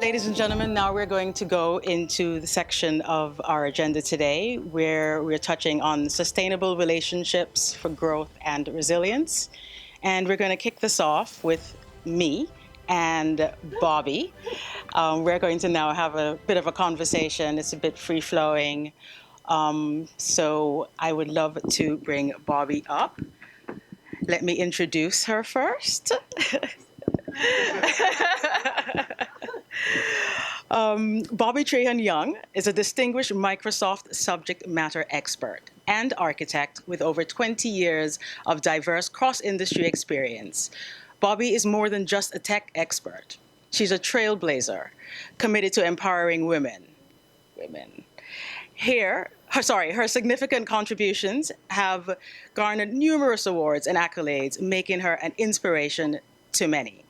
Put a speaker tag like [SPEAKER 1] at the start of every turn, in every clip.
[SPEAKER 1] Ladies and gentlemen, now we're going to go into the section of our agenda today where we're touching on sustainable relationships for growth and resilience. And we're going to kick this off with me and Bobbi. We're going to now have a bit of a conversation. It's a bit free-flowing. So I would love to bring Bobbi up. Let me introduce her first. Bobbi Trehan Young is a distinguished Microsoft subject matter expert and architect with over 20 years of diverse cross-industry experience. Bobbi is more than just a tech expert. She's a trailblazer, committed to empowering women. Her significant contributions have garnered numerous awards and accolades, making her an inspiration to many.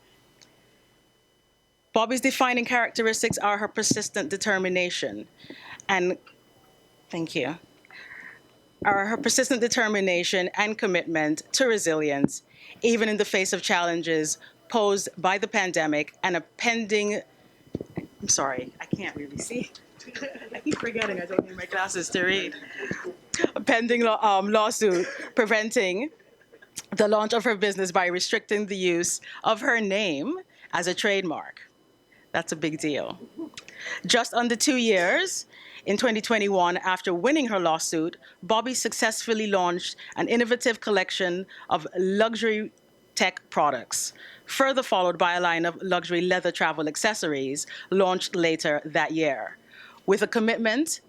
[SPEAKER 1] Bobbi's defining characteristics are her persistent determination and her persistent determination and commitment to resilience, even in the face of challenges posed by the pandemic and a pending, I can't really see. I keep forgetting I don't need my glasses to read. A pending lawsuit preventing the launch of her business by restricting the use of her name as a trademark. That's a big deal. Just under 2 years, in 2021, after winning her lawsuit, Bobbi successfully launched an innovative collection of luxury tech products, further followed by a line of luxury leather travel accessories launched later that year. With a commitment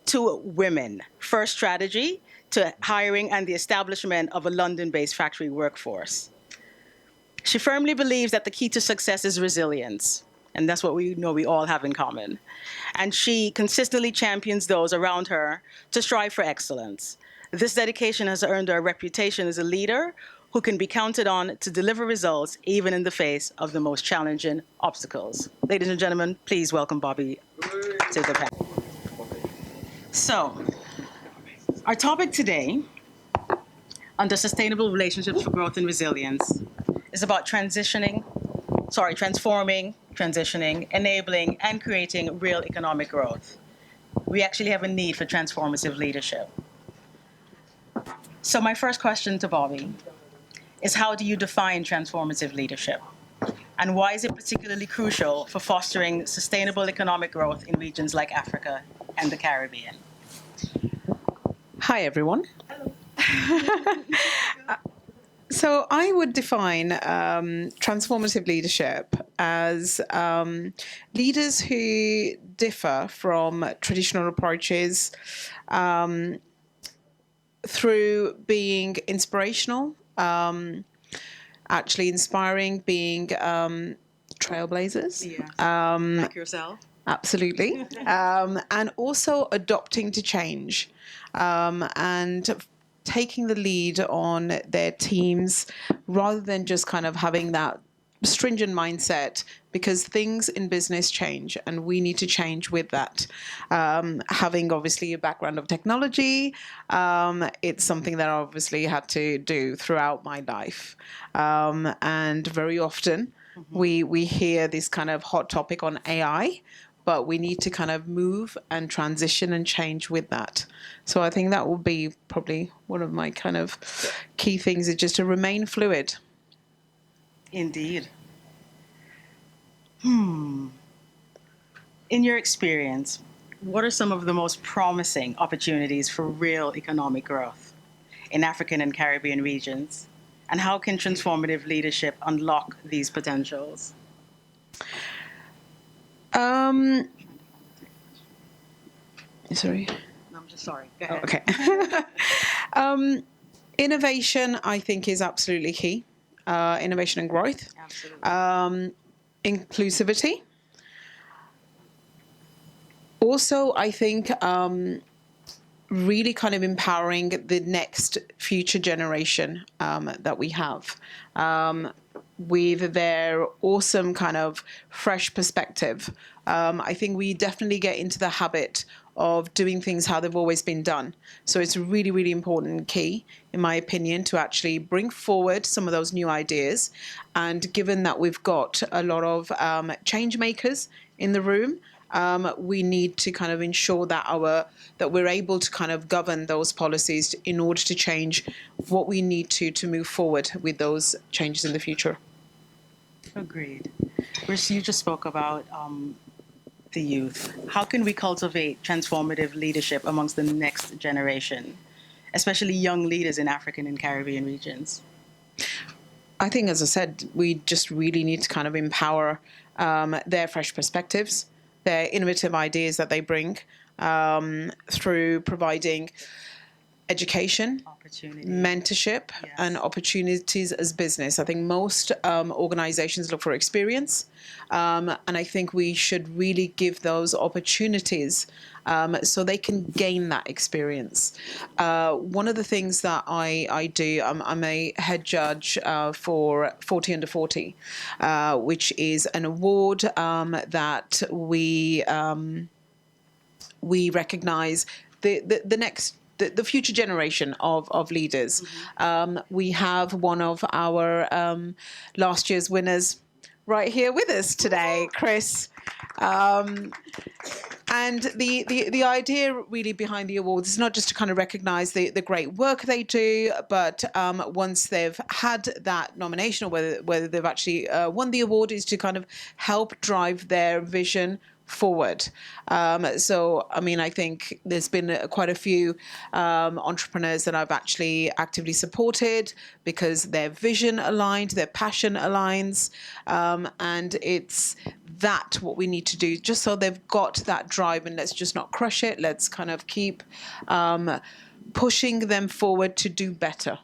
[SPEAKER 1] to women, first strategy to hiring and the establishment of a London-based factory workforce. She firmly believes that the key to success is resilience. And that's what we know we all have in common. And she consistently champions those around her to strive for excellence. This dedication has earned her a reputation as a leader who can be counted on to deliver results even in the face of the most challenging obstacles. Ladies and gentlemen, please welcome Bobbi to the panel. So, our topic today, under Sustainable Relationships for Growth and Resilience, is about transforming, transitioning, enabling, and creating real economic growth. We actually have a need for transformative leadership. So my first question to Bobbi is, how do you define transformative leadership? And why is it particularly crucial for fostering sustainable economic growth in regions like Africa and the Caribbean?
[SPEAKER 2] Hi, everyone.
[SPEAKER 1] Hello.
[SPEAKER 2] So I would define transformative leadership as leaders who differ from traditional approaches through being inspirational, actually inspiring, being trailblazers.
[SPEAKER 1] Yeah. Like yourself.
[SPEAKER 2] Absolutely. And also adopting to change and taking the lead on their teams rather than just kind of having that stringent mindset, because things in business change and we need to change with that. Having obviously a background of technology, it's something that I obviously had to do throughout my life. And very often we hear this kind of hot topic on AI, but we need to kind of move and transition and change with that. So I think that will be probably one of my kind of key things, is just to remain fluid.
[SPEAKER 1] Indeed. In your experience, what are some of the most promising opportunities for real economic growth in African and Caribbean regions? And how can transformative leadership unlock these potentials?
[SPEAKER 2] Sorry.
[SPEAKER 1] No, I'm just sorry. Go ahead.
[SPEAKER 2] Okay. Innovation, I think, is absolutely key. Innovation and growth.
[SPEAKER 1] Absolutely.
[SPEAKER 2] Inclusivity. Also, I think really kind of empowering the next future generation that we have with their awesome kind of fresh perspective. I think we definitely get into the habit of doing things how they've always been done. So it's really, really important and key, in my opinion, to actually bring forward some of those new ideas. And given that we've got a lot of change makers in the room. We need to kind of ensure that we're able to kind of govern those policies in order to change what we need to move forward with those changes in the future.
[SPEAKER 1] Agreed. Bruce, you just spoke about the youth. How can we cultivate transformative leadership amongst the next generation, especially young leaders in African and Caribbean regions?
[SPEAKER 2] I think, as I said, we just really need to kind of empower their fresh perspectives, their innovative ideas that they bring through providing education, mentorship,
[SPEAKER 1] Yes.
[SPEAKER 2] and opportunities as business. I think most organizations look for experience, and I think we should really give those opportunities so they can gain that experience. One of the things that I do, I'm a head judge for 40 Under 40, which is an award that we recognize the next the future generation of leaders. We have one of our last year's winners right here with us today, Chris. And the idea really behind the awards is not just to kind of recognize the great work they do, but once they've had that nomination or whether they've actually won the award, is to kind of help drive their vision forward. So, I mean, I think there's been quite a few entrepreneurs that I've actually actively supported because their vision aligned, their passion aligns, and it's that what we need to do, just so they've got that drive, and let's just not crush it. Let's kind of keep pushing them forward to do better.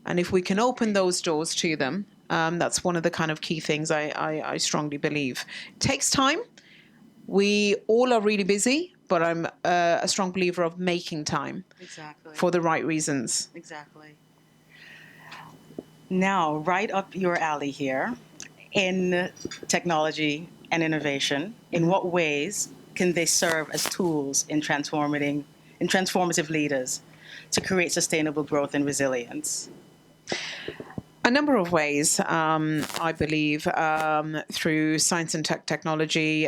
[SPEAKER 2] And if we can open those doors to them, that's one of the kind of key things I strongly believe. It takes time. We all are really busy, but I'm a strong believer of making time for the right reasons.
[SPEAKER 1] Exactly. Now, right up your alley here in technology and innovation, in what ways can they serve as tools in transformative leaders to create sustainable growth and resilience?
[SPEAKER 2] A number of ways, I believe, through science and technology.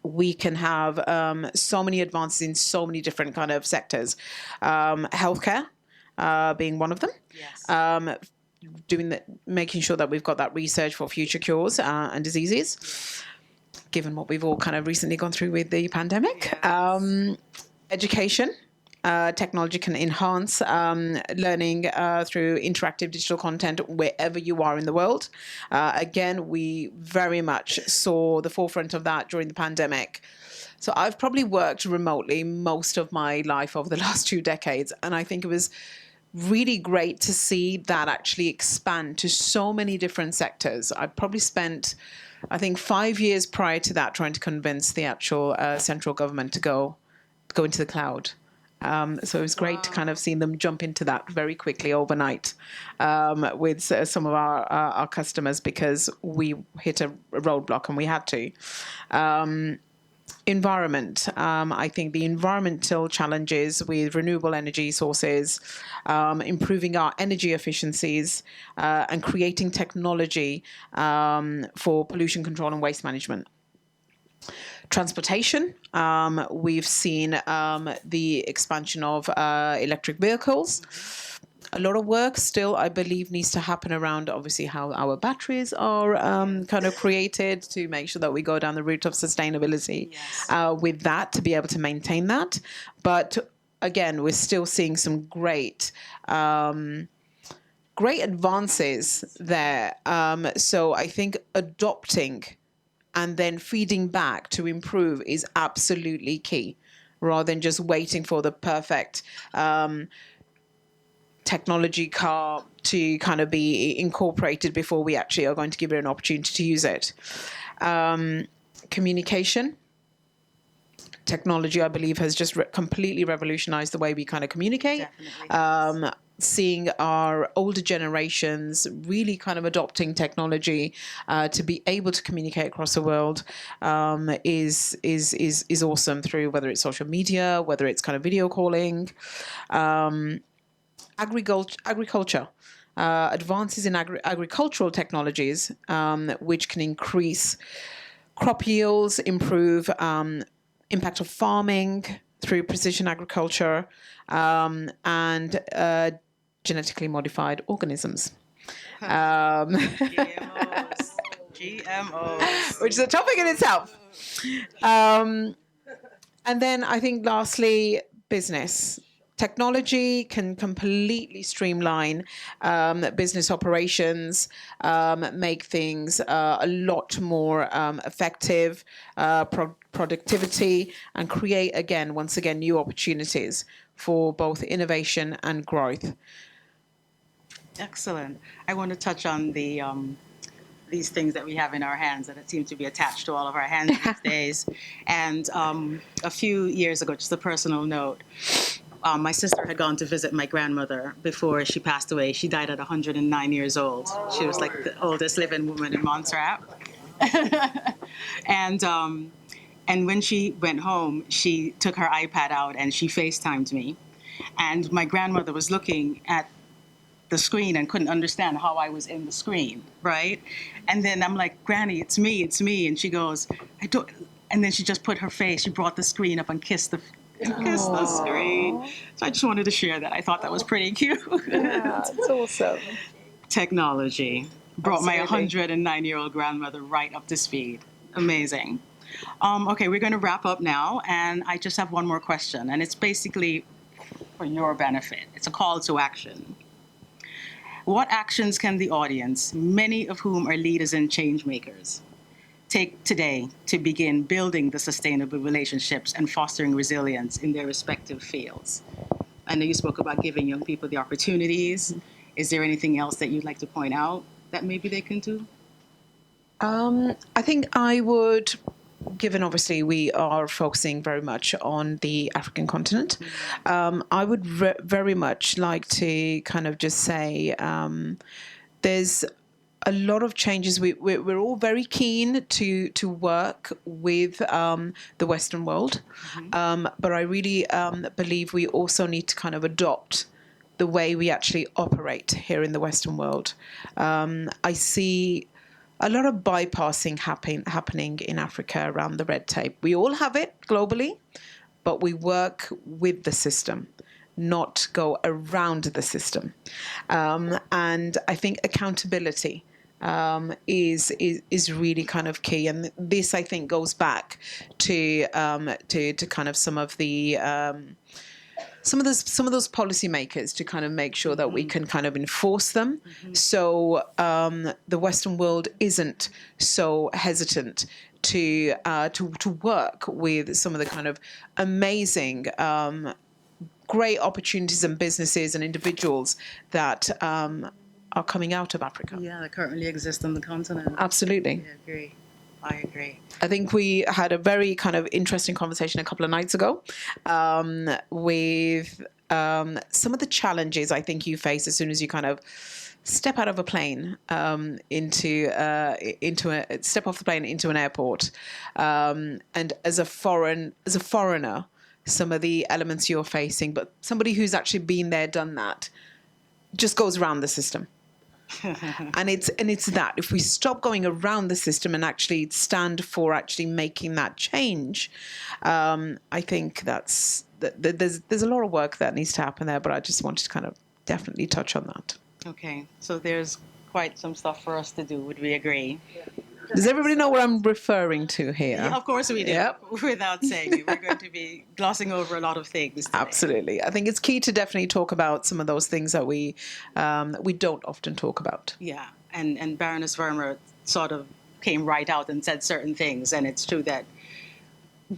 [SPEAKER 2] We can have so many advances in so many different kind of sectors. Healthcare being one of them.
[SPEAKER 1] Yes.
[SPEAKER 2] Making sure that we've got that research for future cures and diseases, given what we've all kind of recently gone through with the pandemic.
[SPEAKER 1] Yes.
[SPEAKER 2] Education. Technology can enhance learning through interactive digital content wherever you are in the world. Again, we very much saw the forefront of that during the pandemic. So I've probably worked remotely most of my life over the last 2 decades, and I think it was really great to see that actually expand to so many different sectors. I probably spent, I think, 5 years prior to that trying to convince the actual central government to go into the cloud. So it was great to kind of see them jump into that very quickly overnight with some of our customers, because we hit a roadblock and we had to. Environment. I think the environmental challenges with renewable energy sources, improving our energy efficiencies, and creating technology for pollution control and waste management. Transportation, we've seen the expansion of electric vehicles. A lot of work still, I believe, needs to happen around, obviously, how our batteries are kind of created to make sure that we go down the route of sustainability.
[SPEAKER 1] Yes.
[SPEAKER 2] With that, to be able to maintain that. But again, we're still seeing some great advances there. So I think adopting and then feeding back to improve is absolutely key, rather than just waiting for the perfect technology car to kind of be incorporated before we actually are going to give it an opportunity to use it. Communication. Technology, I believe, has just completely revolutionized the way we kind of communicate.
[SPEAKER 1] Definitely.
[SPEAKER 2] Seeing our older generations really kind of adopting technology to be able to communicate across the world is awesome, through whether it's social media, whether it's kind of video calling. Agriculture. Advances in agricultural technologies, which can increase crop yields, improve impact of farming through precision agriculture, and genetically modified organisms.
[SPEAKER 1] GMOs. GMOs.
[SPEAKER 2] Which is a topic in itself. And then I think lastly, business. Technology can completely streamline business operations, make things a lot more effective, productivity, and create, once again, new opportunities for both innovation and growth.
[SPEAKER 1] Excellent. I want to touch on these things that we have in our hands that seem to be attached to all of our hands these days. And a few years ago, just a personal note, my sister had gone to visit my grandmother before she passed away. She died at 109 years old. She was like the oldest living woman in Montserrat. And when she went home, she took her iPad out and she FaceTimed me. And my grandmother was looking at the screen and couldn't understand how I was in the screen, right? And then I'm like, Granny, it's me. And she goes, I don't. And then she just put her face, she brought the screen up and kissed the screen. So I just wanted to share that. I thought that was pretty cute.
[SPEAKER 2] Yeah, it's awesome.
[SPEAKER 1] Technology brought
[SPEAKER 2] Absolutely.
[SPEAKER 1] my 109-year-old grandmother right up to speed. Amazing. Okay, we're going to wrap up now, and I just have one more question, and it's basically for your benefit. It's a call to action. What actions can the audience, many of whom are leaders and change makers, take today to begin building the sustainable relationships and fostering resilience in their respective fields? I know you spoke about giving young people the opportunities. Is there anything else that you'd like to point out that maybe they can do?
[SPEAKER 2] I think I would, given obviously we are focusing very much on the African continent, I would very much like to kind of just say there's a lot of changes. We're all very keen to work with the Western world, but I really believe we also need to kind of adopt the way we actually operate here in the Western world. I see a lot of bypassing happening in Africa around the red tape. We all have it globally, but we work with the system, not go around the system. And I think accountability is really kind of key. And this, I think, goes back to kind of some of those policymakers to kind of make sure that we can kind of enforce them. So the Western world isn't so hesitant to work with some of the kind of amazing, great opportunities and businesses and individuals that are coming out of Africa.
[SPEAKER 1] Yeah, that currently exist on the continent.
[SPEAKER 2] Absolutely.
[SPEAKER 1] I agree.
[SPEAKER 2] I think we had a very kind of interesting conversation a couple of nights ago with some of the challenges I think you face as soon as you kind of step out of a plane step off the plane into an airport, and as a foreigner, some of the elements you're facing. But somebody who's actually been there, done that, just goes around the system. and it's that if we stop going around the system and actually stand for actually making that change, I think there's a lot of work that needs to happen there. But I just wanted to kind of definitely touch on that.
[SPEAKER 1] Okay, so there's quite some stuff for us to do. Would we agree?
[SPEAKER 2] Does everybody know what I'm referring to here?
[SPEAKER 1] Yeah, of course we do.
[SPEAKER 2] Yep.
[SPEAKER 1] Without saying it, we're going to be glossing over a lot of things today.
[SPEAKER 2] Absolutely. I think it's key to definitely talk about some of those things that we don't often talk about.
[SPEAKER 1] Yeah, and Baroness Vermeer sort of came right out and said certain things, and it's true that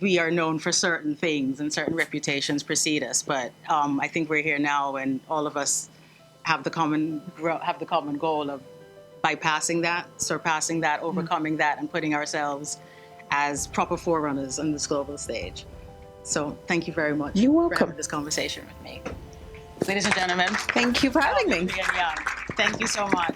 [SPEAKER 1] we are known for certain things and certain reputations precede us, but I think we're here now and all of us have the common goal of bypassing that, surpassing that, overcoming that, and putting ourselves as proper forerunners on this global stage. So thank you very much.
[SPEAKER 2] You're welcome.
[SPEAKER 1] For having this conversation with me. Ladies and gentlemen.
[SPEAKER 2] Thank you for having me.
[SPEAKER 1] Thank you so much.